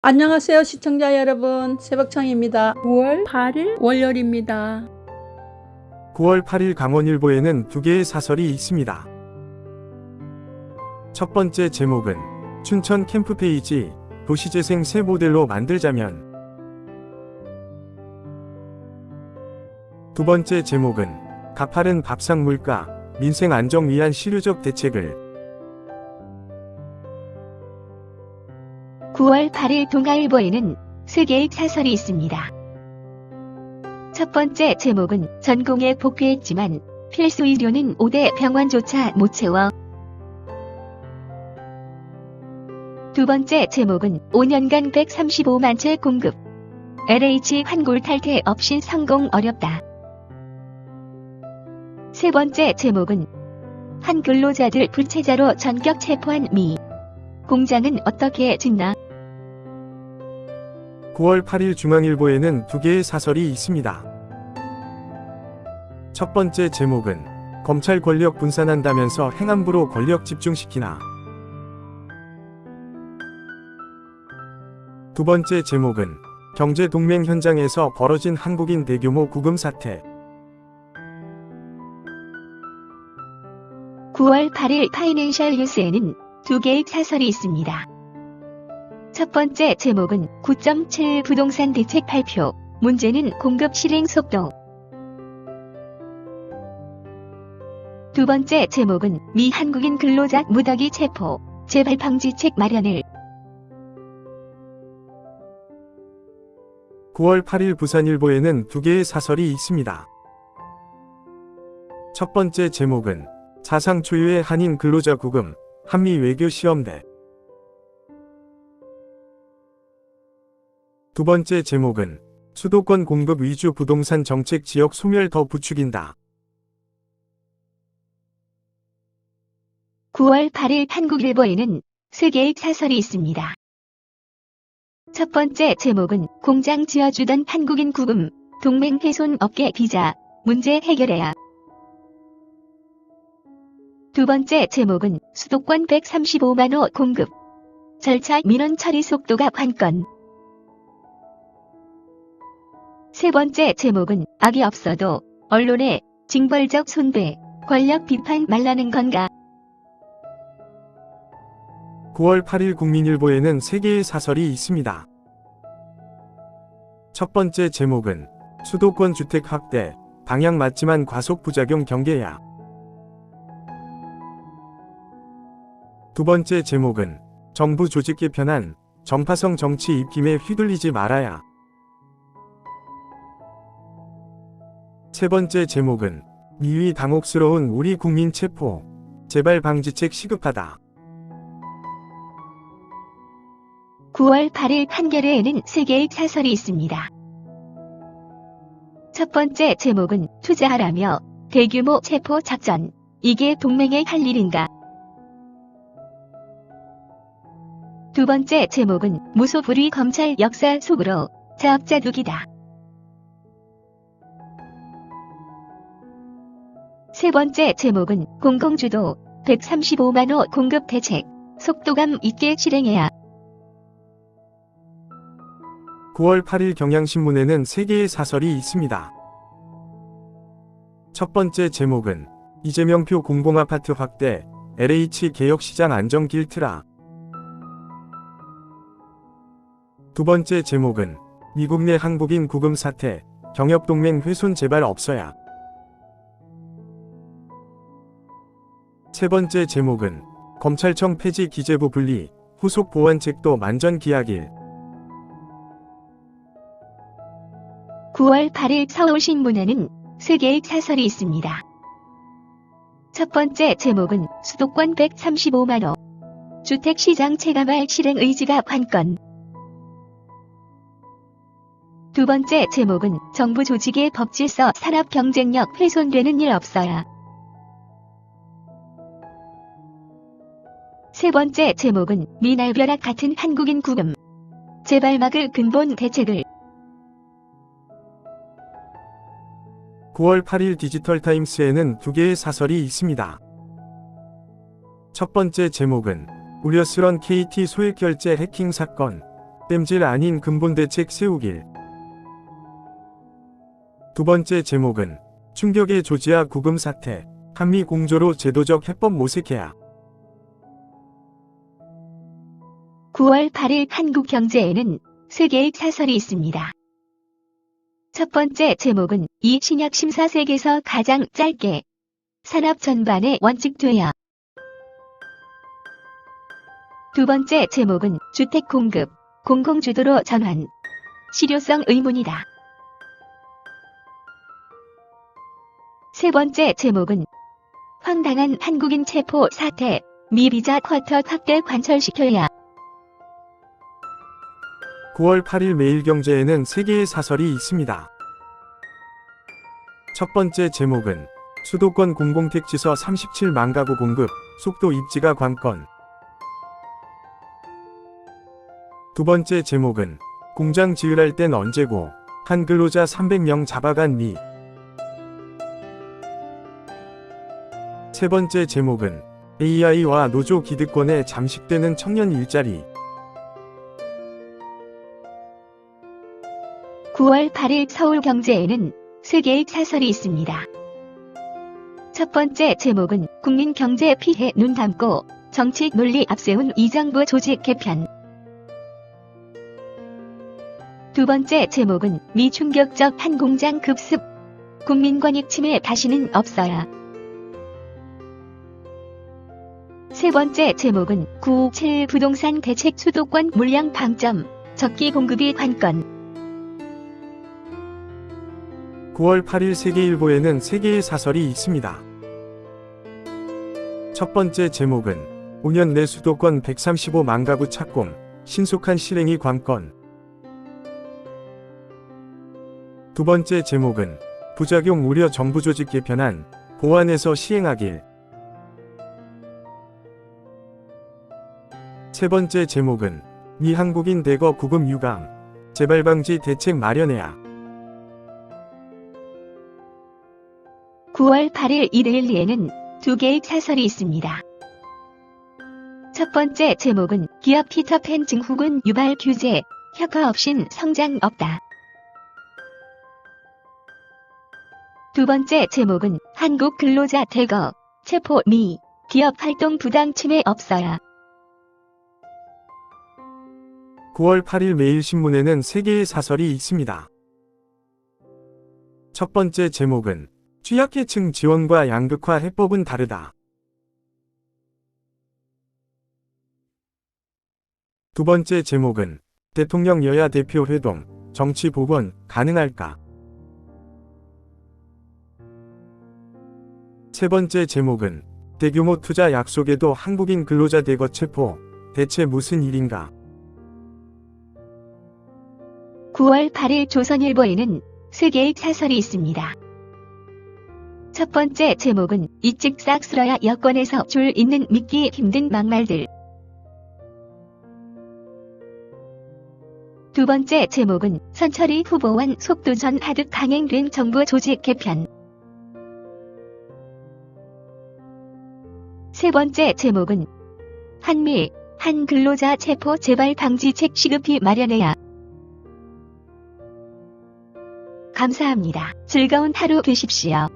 안녕하세요 시청자 여러분, 새벽청입니다. 9월 8일 월요일입니다. 9월 8일 강원일보에는 두 개의 사설이 있습니다. 첫 번째 제목은 춘천 캠프페이지 도시재생 새 모델로 만들자면. 두 번째 제목은 가파른 밥상 물가, 민생 안정 위한 실효적 대책을. 9월 8일 동아일보에는 세 개의 사설이 있습니다. 첫 번째 제목은 전공에 복귀했지만 필수 의료는 5대 병원조차 못 채워. 두 번째 제목은 5년간 135만 채 공급. LH 환골 탈퇴 없인 성공 어렵다. 세 번째 제목은 한 근로자들 불체자로 전격 체포한 미. 공장은 어떻게 짓나? 9월 8일 중앙일보에는 두 개의 사설이 있습니다. 첫 번째 제목은 검찰 권력 분산한다면서 행안부로 권력 집중시키나. 두 번째 제목은 경제동맹 현장에서 벌어진 한국인 대규모 구금 사태. 9월 8일 파이낸셜 뉴스에는 두 개의 사설이 있습니다. 첫 번째 제목은 9.7 부동산 대책 발표. 문제는 공급 실행 속도. 두 번째 제목은 미 한국인 근로자 무더기 체포. 재발 방지책 마련을. 9월 8일 부산일보에는 두 개의 사설이 있습니다. 첫 번째 제목은 사상 초유의 한인 근로자 구금, 한미 외교 시험대. 두 번째 제목은 수도권 공급 위주 부동산 정책 지역 소멸 더 부추긴다. 9월 8일 한국일보에는 세 개의 사설이 있습니다. 첫 번째 제목은 공장 지어주던 한국인 구금, 동맹 훼손 업계 비자, 문제 해결해야. 두 번째 제목은 수도권 135만호 공급, 절차 민원 처리 속도가 관건. 세 번째 제목은 악이 없어도 언론의 징벌적 손배, 권력 비판 말라는 건가. 9월 8일 국민일보에는 세 개의 사설이 있습니다. 첫 번째 제목은 수도권 주택 확대, 방향 맞지만 과속 부작용 경계야. 두 번째 제목은 정부 조직 개편안, 정파성 정치 입김에 휘둘리지 말아야. 세 번째 제목은 미위 당혹스러운 우리 국민 체포, 재발 방지책 시급하다. 9월 8일 한겨레에는 세 개의 사설이 있습니다. 첫 번째 제목은 투자하라며 대규모 체포 작전. 이게 동맹의 할 일인가? 두 번째 제목은 무소불위 검찰 역사 속으로 자업자득이다. 세 번째 제목은 공공주도 135만호 공급 대책. 속도감 있게 실행해야. 9월 8일 경향신문에는 세 개의 사설이 있습니다. 첫 번째 제목은 이재명표 공공아파트 확대, LH 개혁시장 안정 길트라. 두 번째 제목은 미국 내 한국인 구금 사태, 경협동맹 훼손 재발 없어야. 세 번째 제목은 검찰청 폐지 기재부 분리, 후속 보완책도 만전 기약일. 9월 8일 서울신문에는 세 개의 사설이 있습니다. 첫 번째 제목은 수도권 135만호. 주택시장 체감할 실행 의지가 관건. 두 번째 제목은 정부 조직의 법질서 산업 경쟁력 훼손되는 일 없어야. 세 번째 제목은 미날벼락 같은 한국인 구금, 재발 막을 근본 대책을. 9월 8일 디지털타임스에는 두 개의 사설이 있습니다. 첫 번째 제목은 우려스런 KT 소액결제 해킹 사건, 땜질 아닌 근본 대책 세우길. 두 번째 제목은 충격의 조지아 구금 사태, 한미 공조로 제도적 해법 모색해야. 9월 8일 한국경제에는 세 개의 사설이 있습니다. 첫 번째 제목은 이 신약 심사색에서 가장 짧게 산업 전반의 원칙 되어. 두 번째 제목은 주택 공급, 공공주도로 전환, 실효성 의문이다. 세 번째 제목은 황당한 한국인 체포 사태, 미 비자 쿼터 확대 관철시켜야. 9월 8일 매일경제에는 세 개의 사설이 있습니다. 첫 번째 제목은 수도권 공공택지서 37만 가구 공급, 속도 입지가 관건. 두 번째 제목은 공장 지으랄 땐 언제고, 한 근로자 300명 잡아간 미. 세 번째 제목은 AI와 노조 기득권에 잠식되는 청년 일자리. 9월 8일 서울경제에는 세 개의 사설이 있습니다. 첫 번째 제목은 국민 경제 피해 눈 감고 정치 논리 앞세운 이 정부 조직 개편. 두 번째 제목은 미 충격적 한 공장 급습, 국민권익 침해 다시는 없어야. 세 번째 제목은 9.7 부동산 대책 수도권 물량 방점, 적기 공급이 관건. 9월 8일 세계일보에는 세 개의 사설이 있습니다. 첫 번째 제목은 5년 내 수도권 135만 가구 착공, 신속한 실행이 관건. 두 번째 제목은 부작용 우려 정부 조직 개편안, 보완해서 시행하길. 세 번째 제목은 미 한국인 대거 구금 유감, 재발 방지 대책 마련해야. 9월 8일 이데일리에는 두 개의 사설이 있습니다. 첫 번째 제목은 기업 피터팬 증후군 유발 규제, 혁파 없인 성장 없다. 두 번째 제목은 한국 근로자 대거, 체포 미, 기업 활동 부당 침해 없어야. 9월 8일 매일신문에는 세 개의 사설이 있습니다. 첫 번째 제목은 취약계층 지원과 양극화 해법은 다르다. 두 번째 제목은 대통령 여야 대표 회동, 정치 복원 가능할까? 세 번째 제목은 대규모 투자 약속에도 한국인 근로자 대거 체포, 대체 무슨 일인가? 9월 8일 조선일보에는 세 개의 사설이 있습니다. 첫 번째 제목은 이직 싹쓸어야 여권에서 줄 있는 믿기 힘든 막말들. 두 번째 제목은 선철이 후보원 속도전 하듯 강행된 정부 조직 개편. 세 번째 제목은 한미, 한 근로자 체포 재발 방지책 시급히 마련해야. 감사합니다. 즐거운 하루 되십시오.